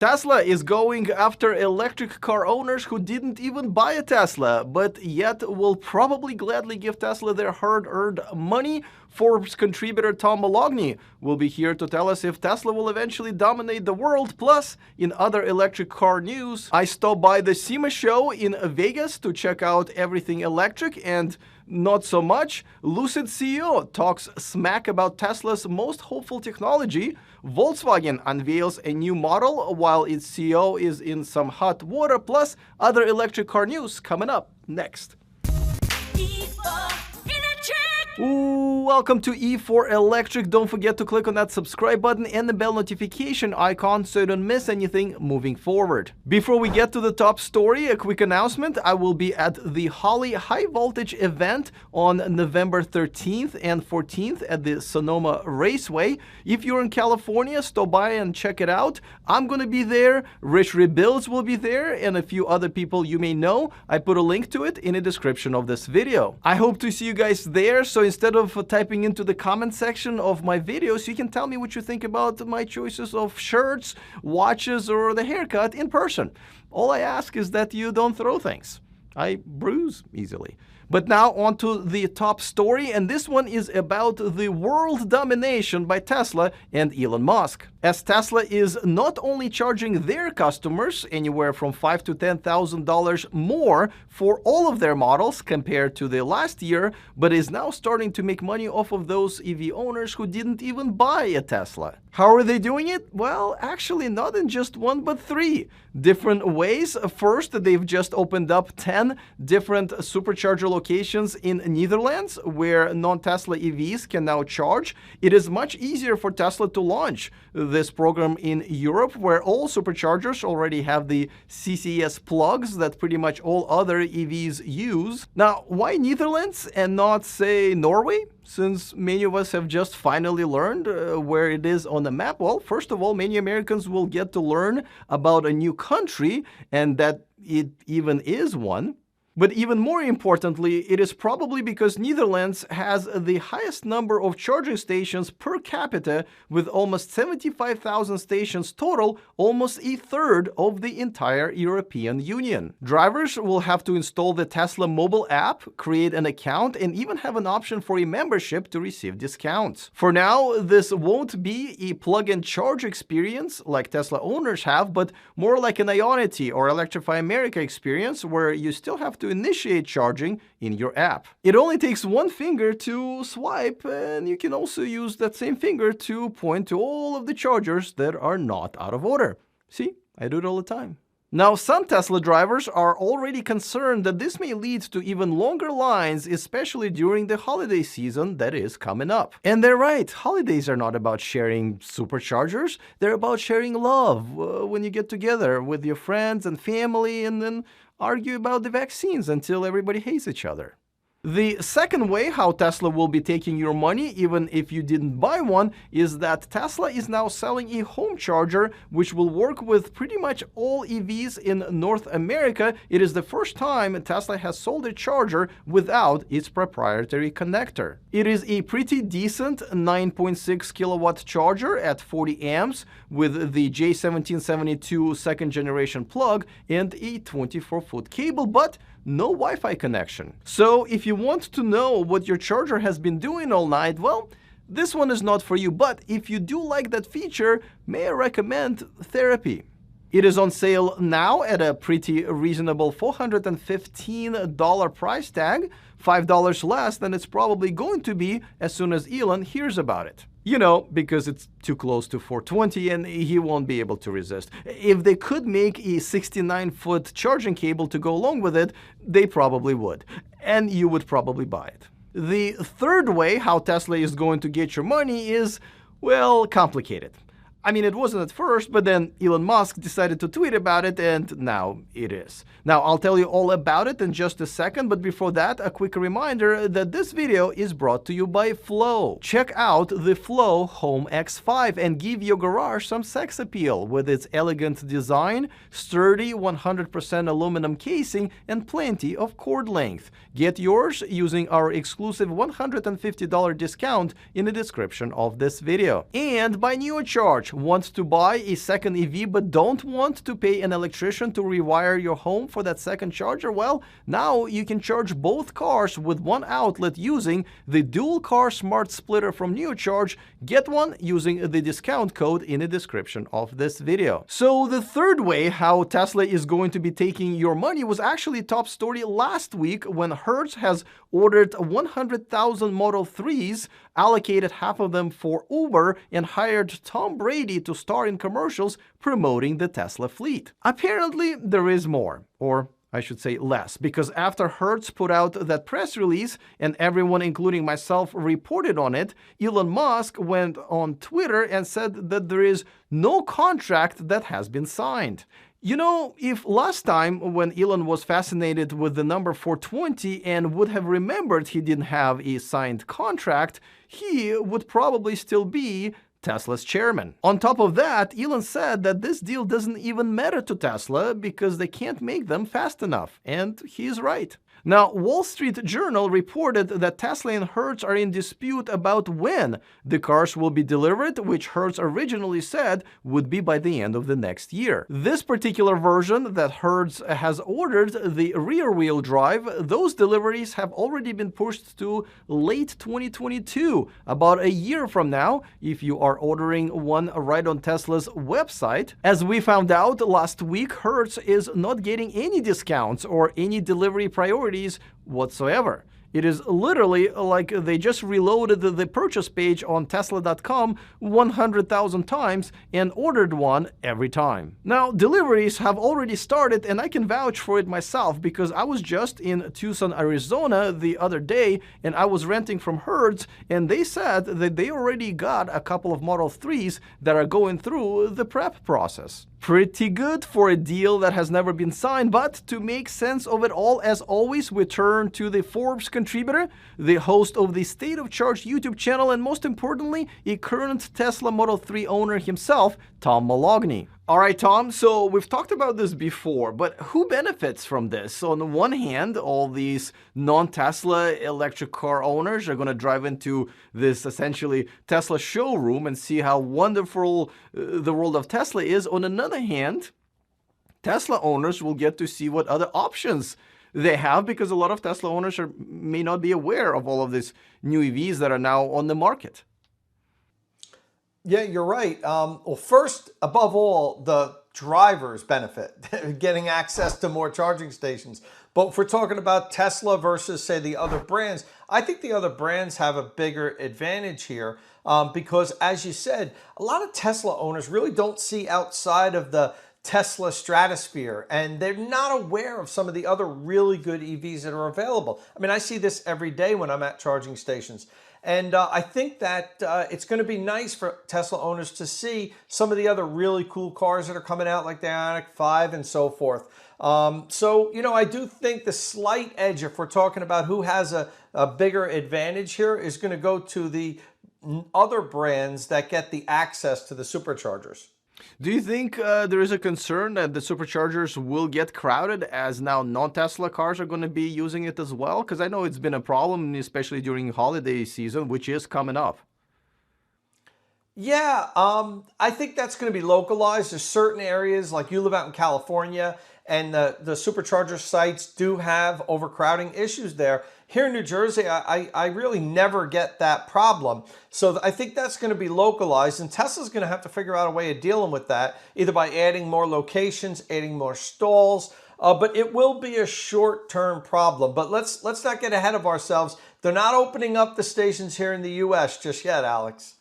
Tesla is going after electric car owners who didn't even buy a Tesla, but yet will probably gladly give Tesla their hard-earned money. Forbes contributor Tom Moloughney will be here to tell us if Tesla will eventually dominate the world. Plus, in other electric car news, I stopped by the SEMA show in Vegas to check out everything electric, and not so much. Lucid CEO talks smack about Tesla's most hopeful technology. Volkswagen unveils a new model while its CEO is in some hot water, plus other electric car news coming up next. Welcome to E4 Electric. Don't forget to click on that subscribe button and the bell notification icon so you don't miss anything moving forward. Before we get to the top story, a quick announcement. I will be at the Holley High Voltage event on November 13th and 14th at the Sonoma Raceway. If you're in California, stop by and check it out. I'm going to be there. Rich Rebuilds will be there, and a few other people you may know. I put a link to it in the description of this video. I hope to see you guys there. So instead of typing into the comment section of my videos, you can tell me what you think about my choices of shirts, watches, or the haircut in person. All I ask is that you don't throw things. I bruise easily. But now on to the top story, and this one is about the world domination by Tesla and Elon Musk. As Tesla is not only charging their customers anywhere from $5,000 to $10,000 more for all of their models compared to the last year, but is now starting to make money off of those EV owners who didn't even buy a Tesla. How are they doing it? Well, actually not in just one, but three different ways. First, they've just opened up 10 different supercharger locations in Netherlands where non-Tesla EVs can now charge. It is much easier for Tesla to launch this program in Europe, where all superchargers already have the CCS plugs that pretty much all other EVs use. Now, why Netherlands and not, say, Norway? Since many of us have just finally learned where it is on the map. Well, first of all, many Americans will get to learn about a new country, and that it even is one. But even more importantly, it is probably because Netherlands has the highest number of charging stations per capita, with almost 75,000 stations total, almost a third of the entire European Union. Drivers will have to install the Tesla mobile app, create an account, and even have an option for a membership to receive discounts. For now, this won't be a plug-and-charge experience like Tesla owners have, but more like an Ionity or Electrify America experience, where you still have to initiate charging in your app. It only takes one finger to swipe, and you can also use that same finger to point to all of the chargers that are not out of order. See, I do it all the time. Now, some Tesla drivers are already concerned that this may lead to even longer lines, especially during the holiday season that is coming up. And they're right, holidays are not about sharing superchargers, they're about sharing love when you get together with your friends and family and then argue about the vaccines until everybody hates each other. The second way how Tesla will be taking your money, even if you didn't buy one, is that Tesla is now selling a home charger which will work with pretty much all EVs in North America. It is the first time Tesla has sold a charger without its proprietary connector. It is a pretty decent 9.6 kilowatt charger at 40 amps with the J1772 second generation plug and a 24-foot cable, but no Wi-Fi connection. So if you want to know what your charger has been doing all night, well, this one is not for you. But if you do like that feature, may I recommend Therapy. It is on sale now at a pretty reasonable $415 price tag, $5 less than it's probably going to be as soon as Elon hears about it. You know, because it's too close to 420 and he won't be able to resist. If they could make a 69-foot charging cable to go along with it, they probably would. And you would probably buy it. The third way how Tesla is going to get your money is, well, complicated. I mean, it wasn't at first, but then Elon Musk decided to tweet about it, and now it is. Now, I'll tell you all about it in just a second, but before that, a quick reminder that this video is brought to you by Flow. Check out the Flow Home X5 and give your garage some sex appeal with its elegant design, sturdy 100% aluminum casing, and plenty of cord length. Get yours using our exclusive $150 discount in the description of this video. And by NeoCharge, charge? Want to buy a second EV but don't want to pay an electrician to rewire your home for that second charger? Well, now you can charge both cars with one outlet using the dual car smart splitter from NeoCharge. Get one using the discount code in the description of this video. So the third way how Tesla is going to be taking your money was actually top story last week when Hertz has ordered 100,000 Model 3s, allocated half of them for Uber, and hired Tom Brady to star in commercials promoting the Tesla fleet. Apparently, there is more, or I should say less, because after Hertz put out that press release and everyone, including myself, reported on it, Elon Musk went on Twitter and said that there is no contract that has been signed. You know, if last time when Elon was fascinated with the number 420 and would have remembered he didn't have a signed contract, he would probably still be Tesla's chairman. On top of that, Elon said that this deal doesn't even matter to Tesla because they can't make them fast enough, and he's right. Now, Wall Street Journal reported that Tesla and Hertz are in dispute about when the cars will be delivered, which Hertz originally said would be by the end of the next year. This particular version that Hertz has ordered, the rear-wheel drive, those deliveries have already been pushed to late 2022, about a year from now, if you are ordering one right on Tesla's website. As we found out last week, Hertz is not getting any discounts or any delivery priority whatsoever. It is literally like they just reloaded the purchase page on Tesla.com 100,000 times and ordered one every time. Now, deliveries have already started, and I can vouch for it myself because I was just in Tucson, Arizona the other day, and I was renting from Hertz, and they said that they already got a couple of Model 3s that are going through the prep process. Pretty good for a deal that has never been signed, but to make sense of it all, as always, we turn to the Forbes contributor, the host of the State of Charge YouTube channel, and most importantly, a current Tesla Model 3 owner himself, Tom Moloughney. All right, Tom, so we've talked about this before, but who benefits from this? On the one hand, all these non-Tesla electric car owners are going to drive into this essentially Tesla showroom and see how wonderful the world of Tesla is. On another hand, Tesla owners will get to see what other options they have because a lot of Tesla owners may not be aware of all of these new EVs that are now on the market. Yeah, you're right. Well, first, above all, the drivers benefit, getting access to more charging stations. But if we're talking about Tesla versus, say, the other brands, I think the other brands have a bigger advantage here because, as you said, a lot of Tesla owners really don't see outside of the Tesla stratosphere, and they're not aware of some of the other really good EVs that are available. I mean, I see this every day when I'm at charging stations. And I think that it's going to be nice for Tesla owners to see some of the other really cool cars that are coming out, like the Ioniq 5 and so forth. So, you know, I do think the slight edge, if we're talking about who has a bigger advantage here, is going to go to the other brands that get the access to the superchargers. Do you think there is a concern that the superchargers will get crowded as now non-Tesla cars are going to be using it as well? Because I know it's been a problem, especially during holiday season, which is coming up. Yeah, I think that's going to be localized. There's certain areas, like you live out in California, and the supercharger sites do have overcrowding issues there. Here in New Jersey, I really never get that problem. So I think that's going to be localized, and Tesla's going to have to figure out a way of dealing with that, either by adding more locations, adding more stalls, but it will be a short-term problem. But let's not get ahead of ourselves. They're not opening up the stations here in the U.S. just yet, Alex.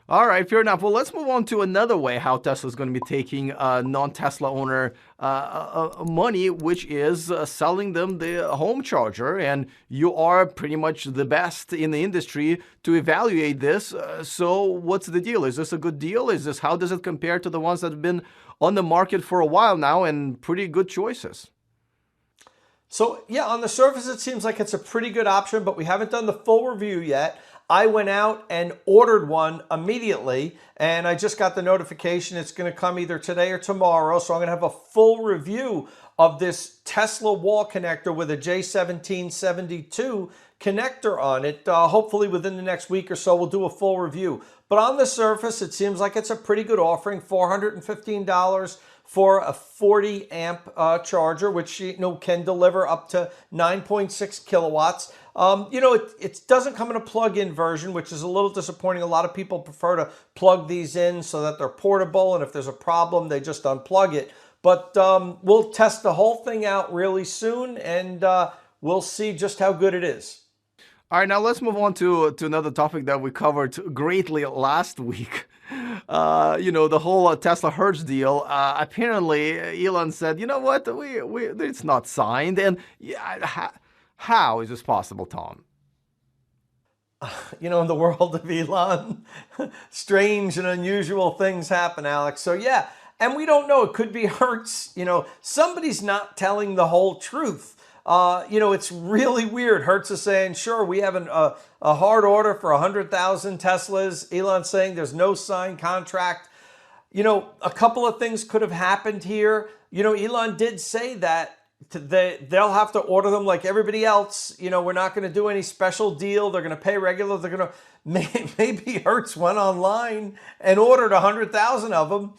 All right, fair enough. Well, let's move on to another way how Tesla is going to be taking non-Tesla owner money, which is selling them the home charger. And you are pretty much the best in the industry to evaluate this. So what's the deal? Is this a good deal? How does it compare to the ones that have been on the market for a while now and pretty good choices? So yeah, on the surface, it seems like it's a pretty good option, but we haven't done the full review yet. I went out and ordered one immediately, and I just got the notification it's going to come either today or tomorrow. So I'm going to have a full review of this Tesla wall connector with a J1772 connector on it. Hopefully within the next week or so, we'll do a full review. But on the surface, it seems like it's a pretty good offering, $415 for a 40 amp charger, which can deliver up to 9.6 kilowatts. It doesn't come in a plug-in version, which is a little disappointing. A lot of people prefer to plug these in so that they're portable, and if there's a problem, they just unplug it. But we'll test the whole thing out really soon, and we'll see just how good it is. All right, now let's move on to another topic that we covered greatly last week. The whole Tesla Hertz deal. Apparently, Elon said, you know what, it's not signed. And how is this possible, Tom? In the world of Elon, strange and unusual things happen, Alex. So yeah, and we don't know. It could be Hertz. Somebody's not telling the whole truth. It's really weird. Hertz is saying, sure, we have a hard order for 100,000 Teslas. Elon's saying there's no signed contract. A couple of things could have happened here. Elon did say that they'll have to order them like everybody else. We're not going to do any special deal. They're going to pay regular. They're going to, maybe Hertz went online and ordered 100,000 of them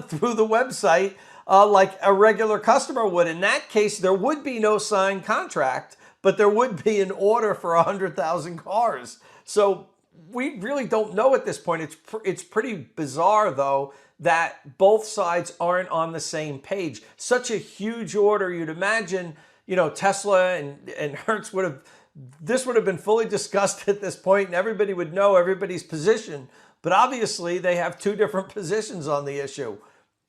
through the website. Like a regular customer would. In that case, there would be no signed contract, but there would be an order for 100,000 cars. So we really don't know at this point. It's pretty bizarre, though, that both sides aren't on the same page. Such a huge order, you'd imagine, Tesla and Hertz this would have been fully discussed at this point, and everybody would know everybody's position. But obviously, they have two different positions on the issue.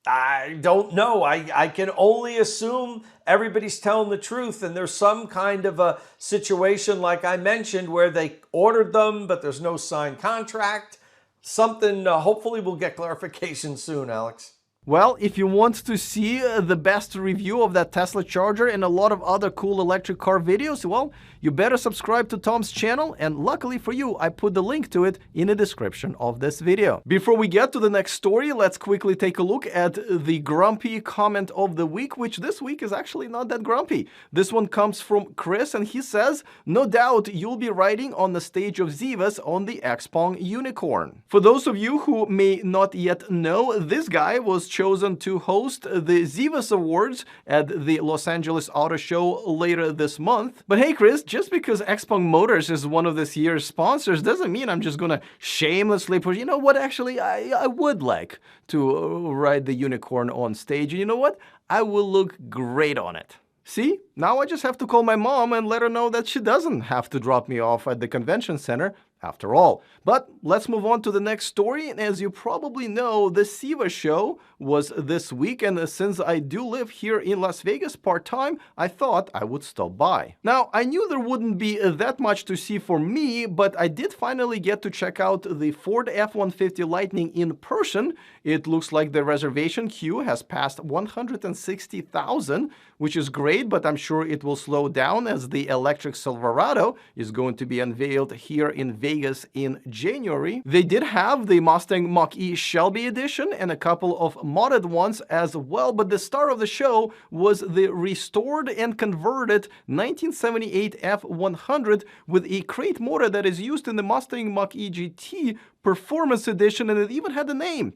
I don't know. I can only assume everybody's telling the truth, and there's some kind of a situation like I mentioned where they ordered them, but there's no signed contract. Something, hopefully we'll get clarification soon, Alex. Well, if you want to see the best review of that Tesla charger and a lot of other cool electric car videos, well, you better subscribe to Tom's channel, and luckily for you, I put the link to it in the description of this video. Before we get to the next story, let's quickly take a look at the grumpy comment of the week, which this week is actually not that grumpy. This one comes from Chris, and he says, no doubt you'll be riding on the stage of Zivas on the Xpeng Unicorn. For those of you who may not yet know, this guy was chosen to host the Zivas Awards at the Los Angeles Auto Show later this month. But hey, Chris, just because Xpeng Motors is one of this year's sponsors doesn't mean I'm just gonna shamelessly push. You know what, actually, I would like to ride the Unicorn on stage. And you know what? I will look great on it. See, now I just have to call my mom and let her know that she doesn't have to drop me off at the convention center after all. But let's move on to the next story. And as you probably know, the SEMA show was this week, and since I do live here in Las Vegas part-time, I thought I would stop by. Now, I knew there wouldn't be that much to see for me, but I did finally get to check out the Ford F-150 Lightning in person. It looks like the reservation queue has passed 160,000, which is great, but I'm sure it will slow down as the electric Silverado is going to be unveiled here in Vegas in January. They did have the Mustang Mach-E Shelby edition and a couple of modded ones as well, but the star of the show was the restored and converted 1978 F100 with a crate motor that is used in the Mustang Mach-E GT Performance Edition, and it even had a name.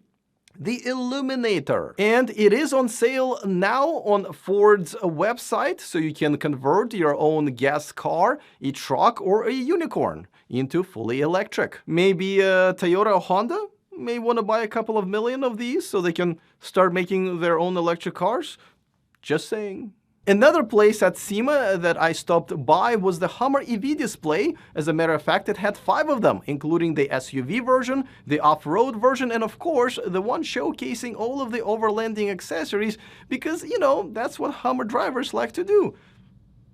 The Illuminator. And it is on sale now on Ford's website, so you can convert your own gas car, a truck, or a unicorn into fully electric. Maybe Toyota or Honda may want to buy a couple of million of these so they can start making their own electric cars. Just saying. Another place at SEMA that I stopped by was the Hummer EV display. As a matter of fact, it had 5 of them, including the SUV version, the off-road version, and of course, the one showcasing all of the overlanding accessories, because, you know, that's what Hummer drivers like to do.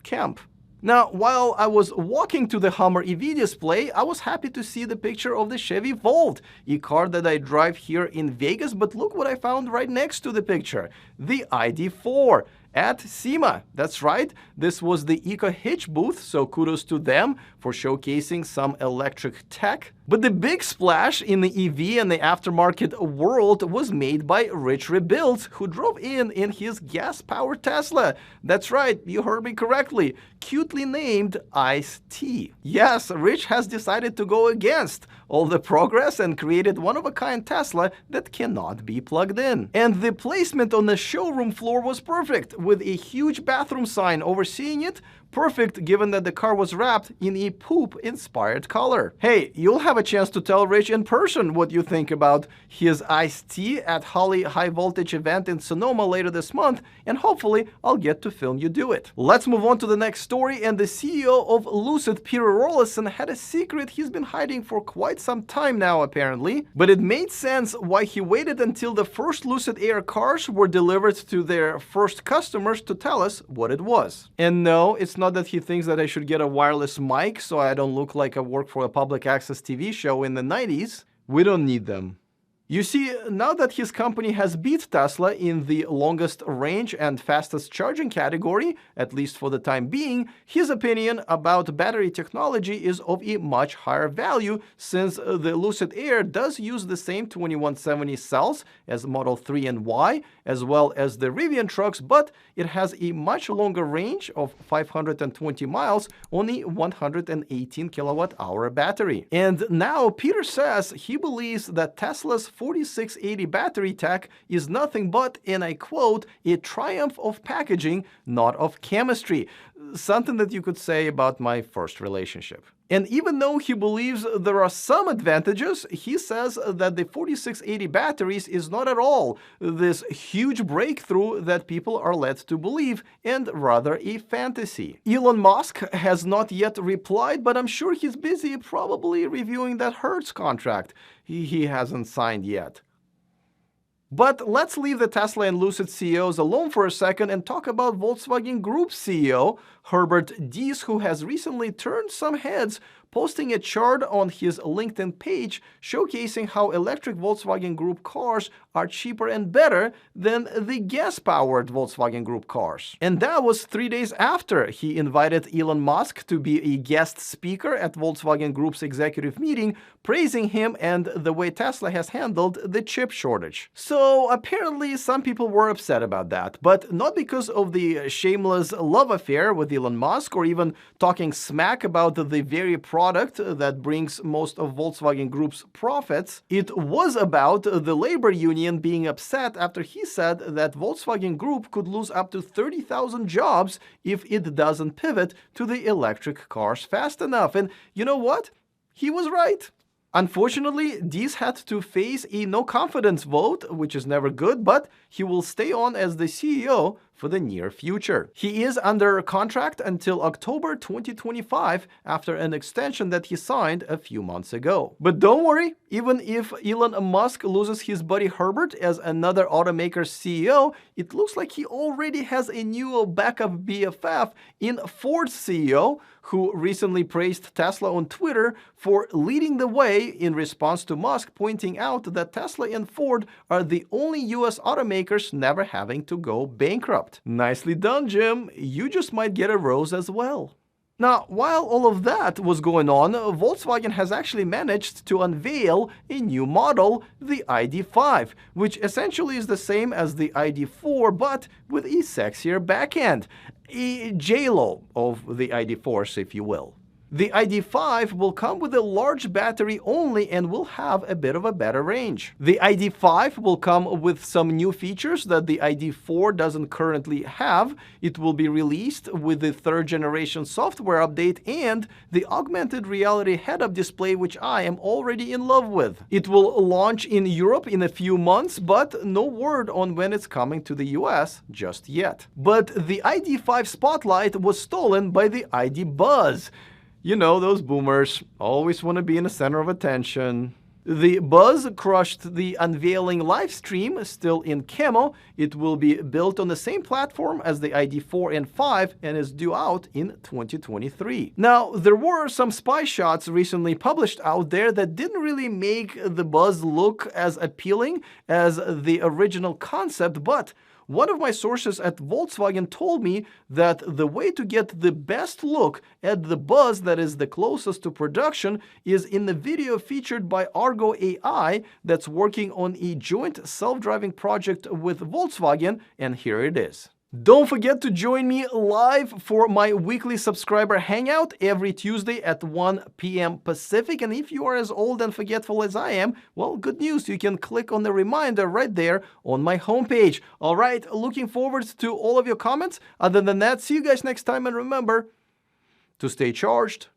Camp. Now, while I was walking to the Hummer EV display, I was happy to see the picture of the Chevy Volt, a car that I drive here in Vegas, but look what I found right next to the picture, the ID4. at SEMA. That's right, this was the Eco Hitch booth, so kudos to them for showcasing some electric tech. But the big splash in the EV and the aftermarket world was made by Rich Rebuilds, who drove in his gas-powered Tesla. That's right, you heard me correctly, cutely named Ice-T. Yes, Rich has decided to go against all the progress and created one-of-a-kind Tesla that cannot be plugged in. And the placement on the showroom floor was perfect, with a huge bathroom sign overseeing it. Perfect, given that the car was wrapped in a poop-inspired color. Hey, you'll have a chance to tell Rich in person what you think about his Ice-T at Holley High Voltage event in Sonoma later this month, and hopefully I'll get to film you do it. Let's move on to the next story, and the CEO of Lucid, Peter Rawlinson, had a secret he's been hiding for quite some time now, apparently. But it made sense why he waited until the first Lucid Air cars were delivered to their first customers to tell us what it was. And no, it's not that he thinks that I should get a wireless mic so I don't look like I work for a public access TV show in the 90s. We don't need them. You see, now that his company has beat Tesla in the longest range and fastest charging category, at least for the time being, his opinion about battery technology is of a much higher value, since the Lucid Air does use the same 2170 cells as Model 3 and Y, as well as the Rivian trucks, but it has a much longer range of 520 miles on a 118 kilowatt-hour battery. And now Peter says he believes that Tesla's 4680 battery tech is nothing but, and I quote, a triumph of packaging, not of chemistry. Something that you could say about my first relationship. And even though he believes there are some advantages, he says that the 4680 batteries is not at all this huge breakthrough that people are led to believe, and rather a fantasy. Elon Musk has not yet replied, but I'm sure he's busy probably reviewing that Hertz contract he hasn't signed yet. But let's leave the Tesla and Lucid CEOs alone for a second and talk about Volkswagen Group CEO Herbert Diess, who has recently turned some heads, posting a chart on his LinkedIn page showcasing how electric Volkswagen Group cars are cheaper and better than the gas-powered Volkswagen Group cars. And that was 3 days after he invited Elon Musk to be a guest speaker at Volkswagen Group's executive meeting, praising him and the way Tesla has handled the chip shortage. So apparently some people were upset about that, but not because of the shameless love affair with Elon Musk or even talking smack about the very product that brings most of Volkswagen Group's profits. It was about the labor union being upset after he said that Volkswagen Group could lose up to 30,000 jobs if it doesn't pivot to the electric cars fast enough. And you know what? He was right. Unfortunately, Diess had to face a no-confidence vote, which is never good, but he will stay on as the CEO for the near future. He is under contract until October 2025 after an extension that he signed a few months ago. But don't worry, even if Elon Musk loses his buddy Herbert as another automaker's CEO, it looks like he already has a new backup BFF in Ford's CEO, who recently praised Tesla on Twitter for leading the way in response to Musk pointing out that Tesla and Ford are the only US automakers never having to go bankrupt. Nicely done, Jim. You just might get a rose as well. Now, while all of that was going on, Volkswagen has actually managed to unveil a new model, the ID.5, which essentially is the same as the ID.4, but with a sexier backend. A J-Lo of the ID.4s, if you will. The ID.5 will come with a large battery only and will have a bit of a better range. The ID.5 will come with some new features that the ID.4 doesn't currently have. It will be released with the 3rd generation software update and the augmented reality head-up display, which I am already in love with. It will launch in Europe in a few months, but no word on when it's coming to the US just yet. But the ID.5 spotlight was stolen by the ID Buzz. You know, those boomers always want to be in the center of attention. The Buzz crushed the unveiling live stream, still in camo. It will be built on the same platform as the ID.4 and 5 and is due out in 2023. Now, there were some spy shots recently published out there that didn't really make the Buzz look as appealing as the original concept, but One of my sources at Volkswagen told me that the way to get the best look at the bus that is the closest to production is in the video featured by Argo AI that's working on a joint self-driving project with Volkswagen, and here it is. Don't forget to join me live for my weekly subscriber hangout every Tuesday at 1 p.m. Pacific. And if you are as old and forgetful as I am, well, good news. You can click on the reminder right there on my homepage. All right, looking forward to all of your comments. Other than that, see you guys next time. And remember to stay charged,